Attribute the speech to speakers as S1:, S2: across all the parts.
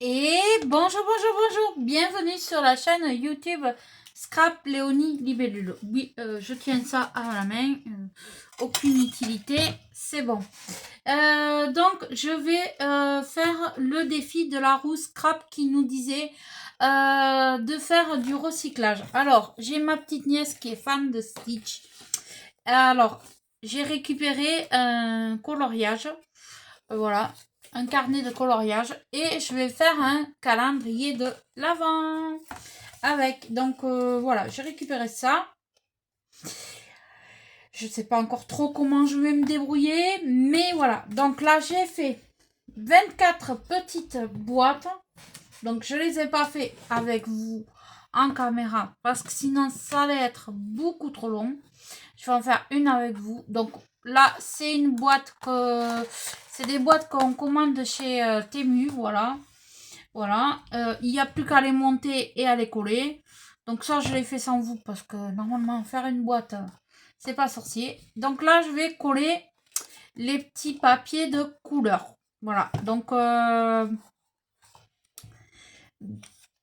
S1: Et bonjour, bonjour, bonjour, bienvenue sur la chaîne YouTube Scrap Léonie Libellule. Oui, je tiens ça à la main, aucune utilité, c'est bon. Donc, je vais faire le défi de la roue Scrap qui nous disait de faire du recyclage. Alors, j'ai ma petite nièce qui est fan de Stitch. Alors, j'ai récupéré un coloriage, voilà, un carnet de coloriage et je vais faire un calendrier de l'Avent avec. Donc voilà, j'ai récupéré ça. Je sais pas encore trop comment je vais me débrouiller, mais voilà. Donc là, j'ai fait 24 petites boîtes. Donc je les ai pas fait avec vous en caméra parce que sinon ça allait être beaucoup trop long. Je vais en faire une avec vous. Donc là, c'est une boîte que... C'est des boîtes qu'on commande chez Temu, voilà. Voilà. Il n'y a plus qu'à les monter et à les coller. Donc ça, je l'ai fait sans vous parce que normalement, faire une boîte, c'est pas sorcier. Donc là, je vais coller les petits papiers de couleur. Voilà. Donc,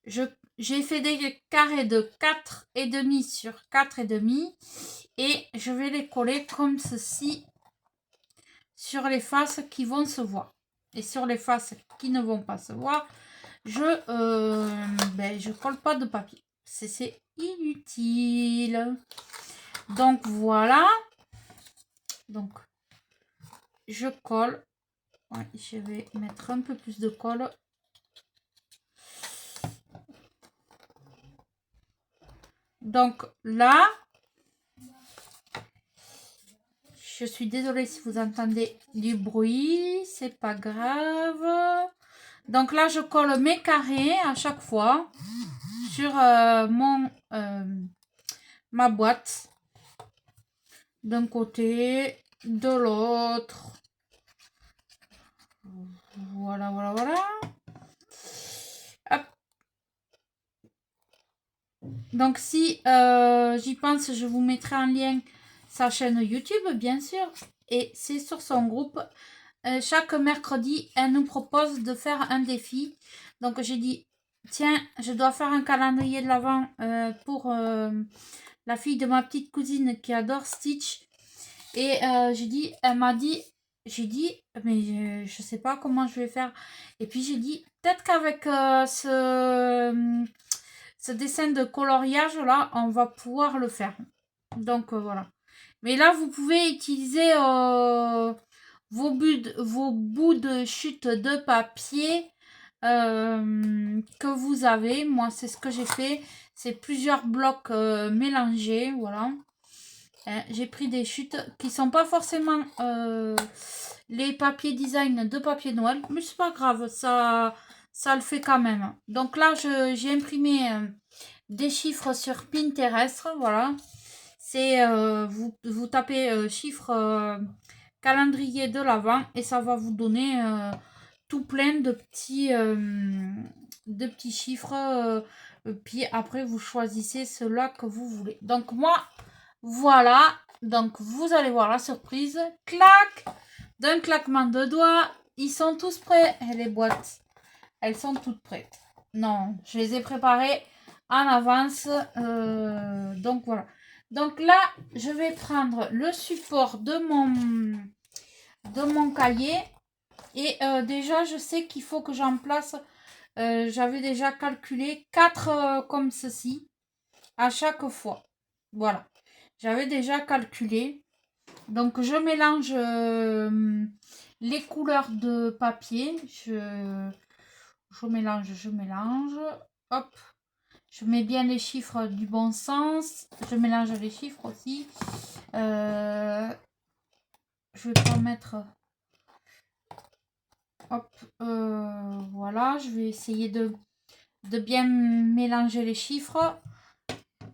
S1: j'ai fait des carrés de 4,5 sur 4,5 et je vais les coller comme ceci sur les faces qui vont se voir. Et sur les faces qui ne vont pas se voir, je colle pas de papier. C'est inutile. Donc voilà. Donc je colle. Ouais, je vais mettre un peu plus de colle. Donc là, je suis désolée si vous entendez du bruit, c'est pas grave. Donc là, je colle mes carrés à chaque fois sur ma boîte. D'un côté, de l'autre. Voilà, voilà, voilà. Hop. Donc si j'y pense, je vous mettrai en lien sa chaîne YouTube, bien sûr. Et c'est sur son groupe. Chaque mercredi, elle nous propose de faire un défi. Donc j'ai dit, tiens, je dois faire un calendrier de l'Avent pour la fille de ma petite cousine qui adore Stitch. Et elle m'a dit, j'ai dit, mais je sais pas comment je vais faire. Et puis j'ai dit, peut-être qu'avec ce dessin de coloriage là, on va pouvoir le faire. Donc voilà. Mais là, vous pouvez utiliser vos bouts de chute de papier que vous avez. Moi, c'est ce que j'ai fait. C'est plusieurs blocs mélangés. Voilà. J'ai pris des chutes qui sont pas forcément les papiers design de papier Noël. Mais c'est pas grave. Ça le fait quand même. Donc là, j'ai imprimé des chiffres sur Pinterest. Voilà. C'est vous tapez chiffres calendrier de l'Avent et ça va vous donner tout plein de petits chiffres. Puis après, vous choisissez ceux-là que vous voulez. Donc moi, voilà. Donc vous allez voir la surprise. Clac! D'un claquement de doigts, ils sont tous prêts. Et les boîtes, elles sont toutes prêtes. Non, je les ai préparées en avance. Donc voilà. Donc là, je vais prendre le support de mon cahier. Et déjà, je sais qu'il faut que j'en place. J'avais déjà calculé 4 comme ceci à chaque fois. Voilà. J'avais déjà calculé. Donc, je mélange les couleurs de papier. Je mélange. Hop. Je mets bien les chiffres du bon sens. Je mélange les chiffres aussi. Je vais pas mettre... Hop. Voilà. Je vais essayer de bien mélanger les chiffres.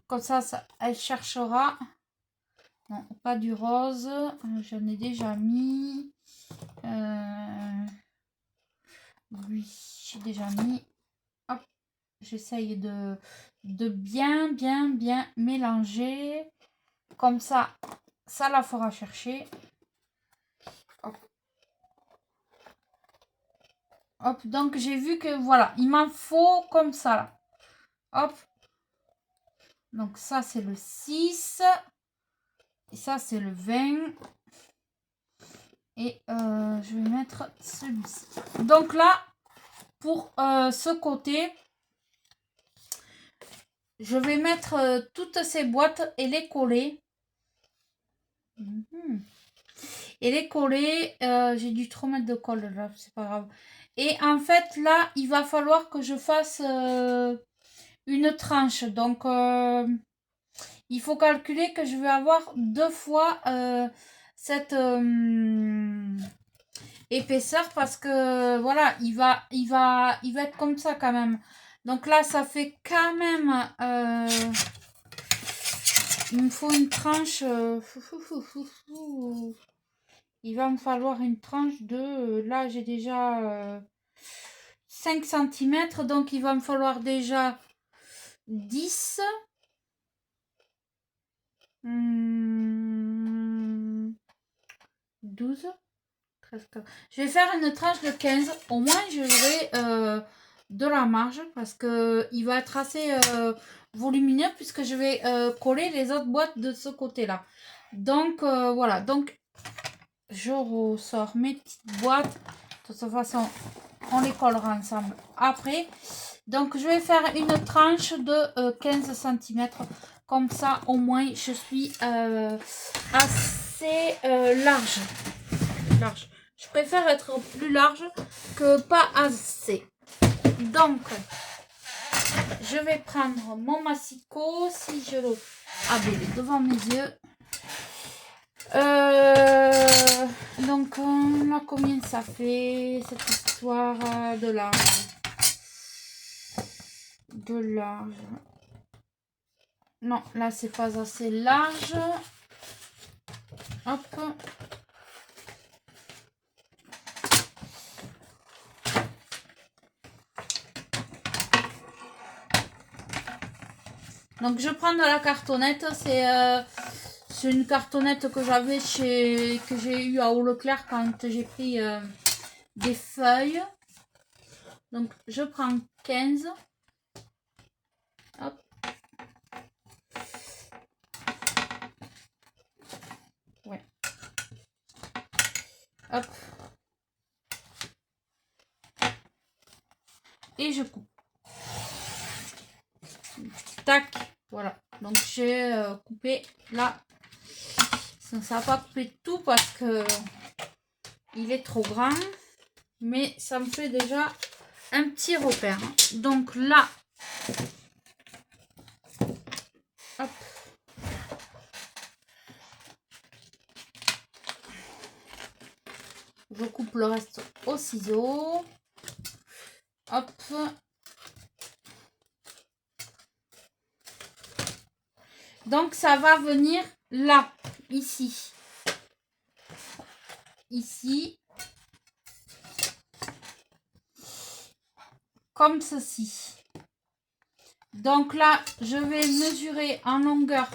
S1: Comme ça, elle cherchera. Non, pas du rose. J'en ai déjà mis. Oui, j'ai déjà mis. Hop. J'essaye de bien mélanger. Comme ça la fera chercher. Hop. Hop, donc j'ai vu que voilà, il m'en faut comme ça là. Hop. Donc ça c'est le 6. Et ça c'est le 20. Et je vais mettre celui-ci. Donc là, pour ce côté, je vais mettre toutes ces boîtes et les coller. Et les coller, j'ai dû trop mettre de colle là, c'est pas grave. Et en fait là, il va falloir que je fasse une tranche. Donc il faut calculer que je vais avoir 2 fois cette épaisseur parce que voilà, il va être comme ça quand même. Donc là, ça fait quand même il me faut une tranche il va me falloir une tranche de là j'ai déjà 5 cm, donc il va me falloir déjà 10 12 13. Je vais faire une tranche de 15. Au moins, j'aurai de la marge parce que il va être assez volumineux puisque je vais coller les autres boîtes de ce côté-là. Donc, voilà. Donc, je ressors mes petites boîtes. De toute façon, on les collera ensemble après. Donc, je vais faire une tranche de 15 cm. Comme ça, au moins, je suis assez large. Je préfère être plus large que pas assez. Donc, je vais prendre mon massicot. Si je le... Ah ben, il est devant mes yeux. Donc, là, combien ça fait cette histoire de large? De large. Non, là, c'est pas assez large. Hop. Donc je prends de la cartonnette, c'est une cartonnette que j'avais que j'ai eu à Eau Leclerc quand j'ai pris des feuilles. Donc je prends 15. Hop. Ouais. Hop. Et je coupe. Tac. Voilà. Donc j'ai coupé là. Ça ne va pas couper tout parce que il est trop grand. Mais ça me fait déjà un petit repère. Donc là. Hop. Je coupe le reste au ciseau. Hop. Donc ça va venir là, ici. Ici. Comme ceci. Donc là, je vais mesurer en longueur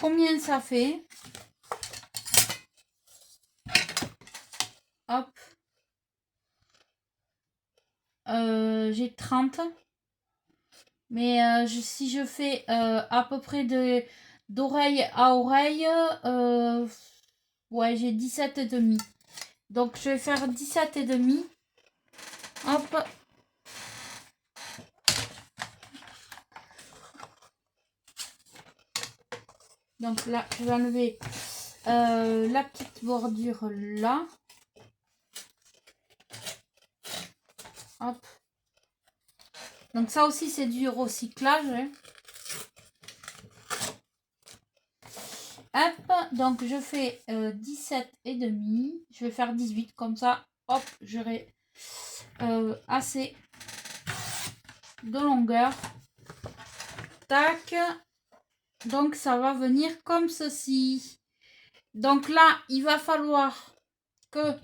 S1: combien ça fait. Hop. J'ai 30. Mais si je fais à peu près d'oreille à oreille, ouais, j'ai 17 et demi. Donc je vais faire 17 et demi. Hop. Donc là, je vais enlever la petite bordure là. Hop. Donc ça aussi, c'est du recyclage. Hein. Hop, donc je fais 17 et demi. Je vais faire 18 comme ça. Hop, j'aurai assez de longueur. Tac. Donc ça va venir comme ceci. Donc là, il va falloir que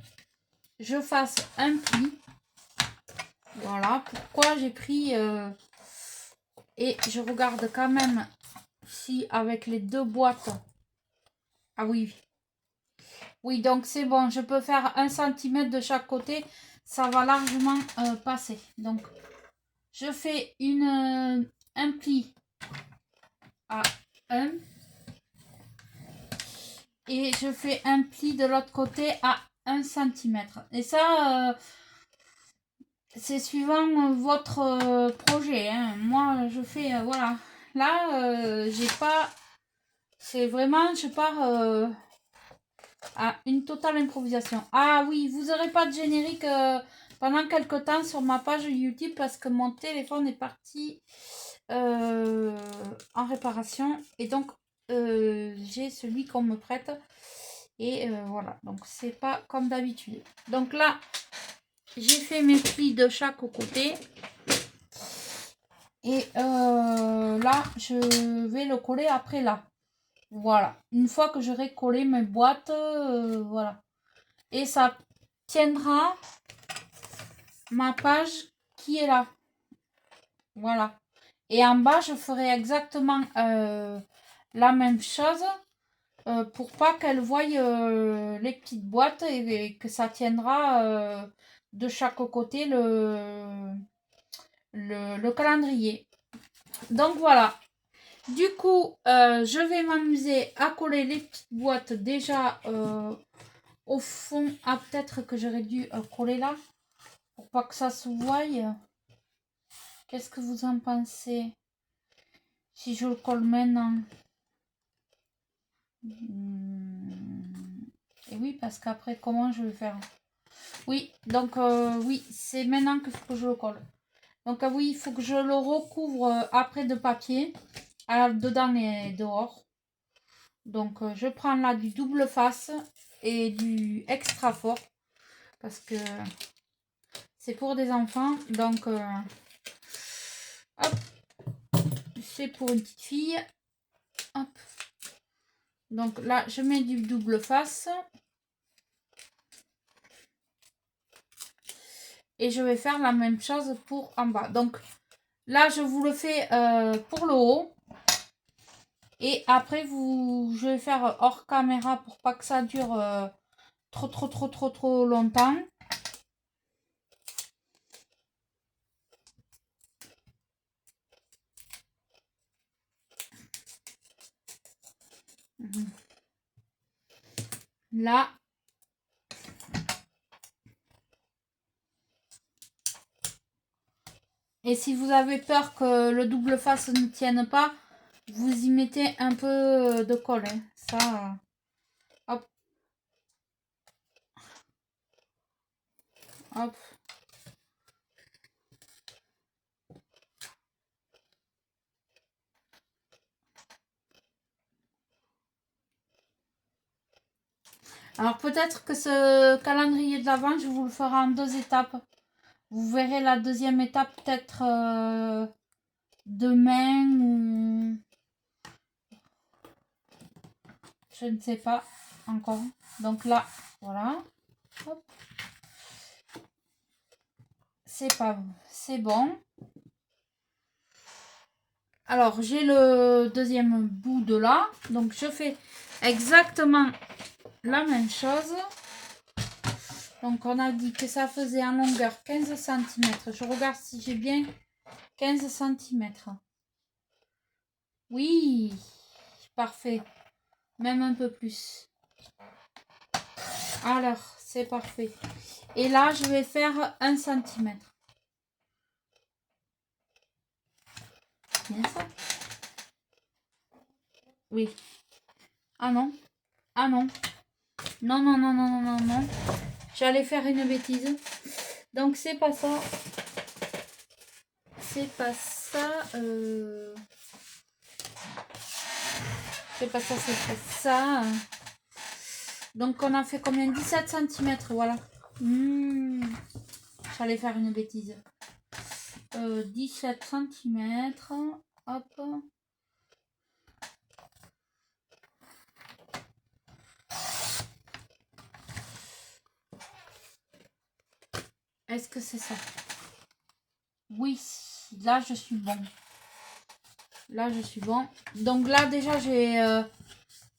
S1: je fasse un pli. Voilà pourquoi j'ai pris... et je regarde quand même si avec les deux boîtes... Ah oui. Oui, donc c'est bon. Je peux faire 1 cm de chaque côté. Ça va largement passer. Donc, je fais un pli à 1. Et je fais un pli de l'autre côté à 1 cm. Et ça, c'est suivant votre projet. Hein. Moi, je fais, voilà. Là, j'ai pas... C'est vraiment, je pars à une totale improvisation. Ah oui, vous n'aurez pas de générique pendant quelques temps sur ma page YouTube parce que mon téléphone est parti en réparation. Et donc, j'ai celui qu'on me prête. Et voilà, donc c'est pas comme d'habitude. Donc là, j'ai fait mes plis de chaque côté. Et là, je vais le coller après là. Voilà. Une fois que j'aurai collé mes boîtes, voilà. Et ça tiendra ma page qui est là. Voilà. Et en bas, je ferai exactement la même chose pour pas qu'elle voie les petites boîtes et que ça tiendra de chaque côté le calendrier. Donc voilà. Du coup, je vais m'amuser à coller les petites boîtes déjà au fond. Ah, peut-être que j'aurais dû coller là pour pas que ça se voie. Qu'est-ce que vous en pensez si je le colle maintenant? Et oui, parce qu'après, comment je vais faire? Oui, donc oui, c'est maintenant qu'il faut que je le colle. Donc oui, il faut que je le recouvre après de papier, dedans et dehors. Donc je prends là du double face et du extra fort parce que c'est pour des enfants. Donc hop, c'est pour une petite fille. Hop. Donc là, je mets du double face. Et je vais faire la même chose pour en bas. Donc là, je vous le fais pour le haut. Et après, je vais faire hors caméra pour pas que ça dure trop longtemps. Là. Et si vous avez peur que le double face ne tienne pas, vous y mettez un peu de colle. Hein. Ça, hop. Hop. Alors peut-être que ce calendrier de l'Avent, je vous le ferai en 2 étapes. Vous verrez la deuxième étape peut-être demain ou je ne sais pas encore. Donc là, voilà. C'est bon. Alors j'ai le deuxième bout de là. Donc je fais exactement la même chose. Donc on a dit que ça faisait en longueur 15 cm. Je regarde si j'ai bien 15 cm. Oui, parfait. Même un peu plus. Alors, c'est parfait. Et là, je vais faire 1 cm. Bien ça? Oui. Ah non. Ah non. Non, non, non, non, non, non, non. J'allais faire une bêtise. Donc, c'est pas ça. C'est pas ça. C'est pas ça, c'est pas ça. Donc, on a fait combien? 17 cm, voilà. J'allais faire une bêtise. 17 cm. Hop. Est-ce que c'est ça? Oui, là je suis bon. Là je suis bon. Donc là déjà j'ai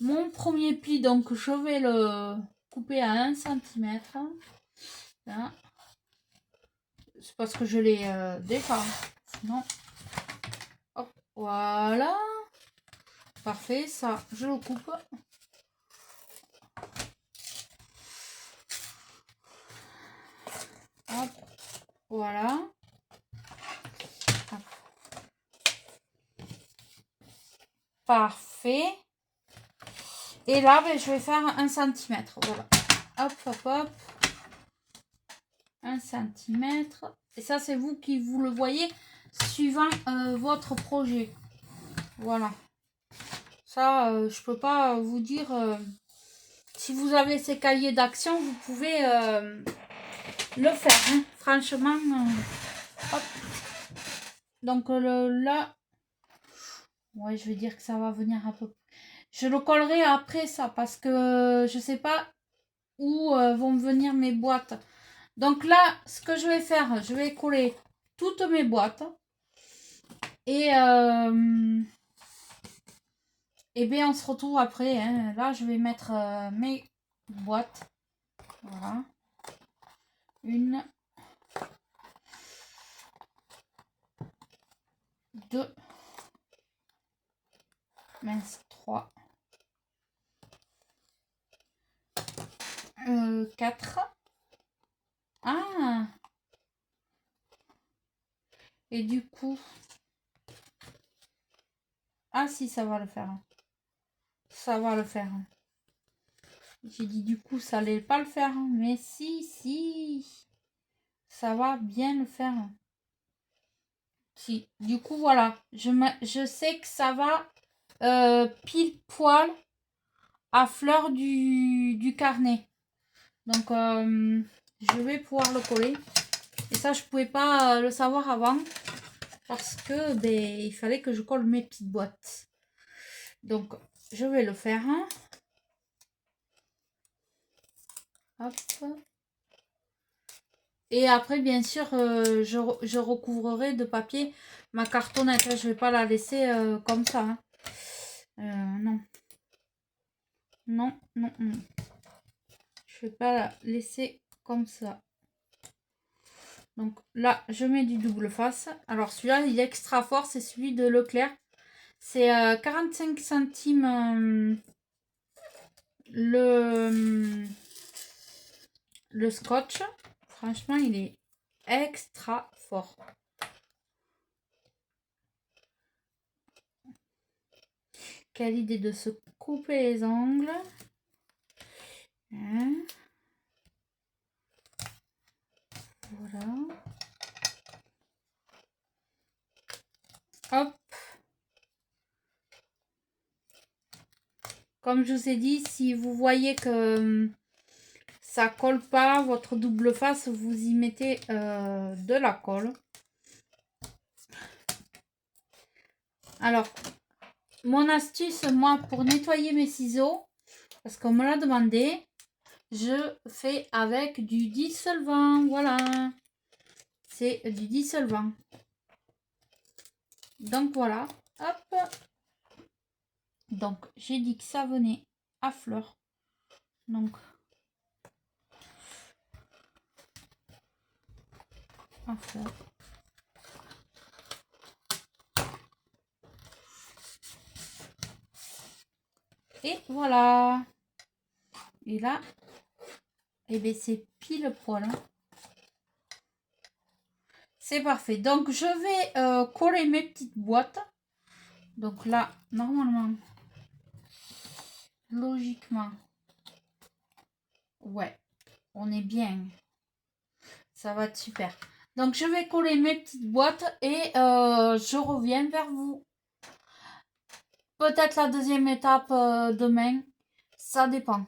S1: mon premier pli, donc je vais couper à 1 cm. C'est parce que je l'ai déjà. Sinon, hop, voilà. Parfait, ça, je le coupe. Hop, voilà. Hop. Parfait. Et là, ben, je vais faire 1 cm. Voilà. Hop, hop, hop. 1 cm. Et ça, c'est vous qui vous le voyez suivant votre projet. Voilà. Ça, je peux pas vous dire... si vous avez ces cahiers d'action, vous pouvez le faire. Hein. Franchement, hop. Donc là... Ouais, je vais dire que ça va venir un peu... Je le collerai après ça, parce que je sais pas où vont venir mes boîtes. Donc là, ce que je vais faire, je vais coller toutes mes boîtes. Et bien, on se retrouve après. Hein. Là, je vais mettre mes boîtes. Voilà. 1, 2, 3, 4. Ah! Et du coup... Ah si, ça va le faire. Ça va le faire. J'ai dit du coup, ça allait pas le faire. Mais si, si. Ça va bien le faire. Si. Du coup, voilà. Je sais que ça va pile poil à fleur du carnet. Donc, je vais pouvoir le coller. Et ça, je pouvais pas le savoir avant. Parce que, ben, il fallait que je colle mes petites boîtes. Donc, je vais le faire. Hop. Et après, bien sûr, je recouvrerai de papier ma cartonnette. Je vais pas la laisser comme ça. Hein. Non. Non, non, non. Je vais pas la laisser comme ça. Donc là, je mets du double face. Alors celui-là, il est extra fort. C'est celui de Leclerc. C'est 45 centimes le scotch. Franchement, il est extra fort. Quelle idée de se couper les ongles. Hein. Voilà. Hop. Comme je vous ai dit, si vous voyez que ça colle pas, votre double face, vous y mettez de la colle. Alors, mon astuce, moi, pour nettoyer mes ciseaux, parce qu'on me l'a demandé, je fais avec du dissolvant. Voilà. C'est du dissolvant. Donc, voilà. Hop. Donc, j'ai dit que ça venait à fleur. Donc, à fleur. Et voilà. Et là, et bien c'est pile poil. C'est parfait. Donc, je vais coller mes petites boîtes. Donc là, normalement, logiquement, ouais, on est bien. Ça va être super. Donc, je vais coller mes petites boîtes et je reviens vers vous. Peut-être la deuxième étape demain. Ça dépend.